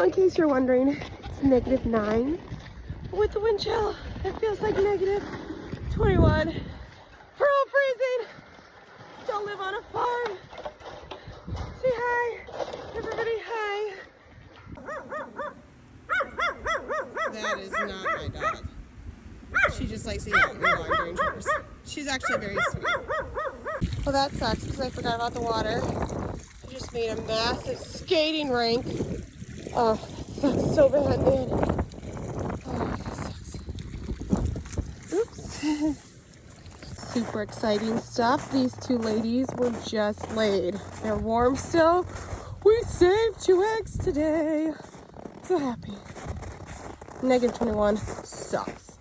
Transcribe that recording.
So in case you're wondering, it's -9. With the wind chill, it feels like -21. We're all freezing. Don't live on a farm. Say hi. Everybody, hi. That is not my dog. She just likes to eat out in the lawn during chores. She's actually very sweet. Well, that sucks because I forgot about the water. I just made a massive skating rink. Oh, that sucks so bad, man. Oh, that sucks. Oops. Super exciting stuff. These two ladies were just laid. They're warm still. We saved 2 eggs today. So happy. -21 sucks.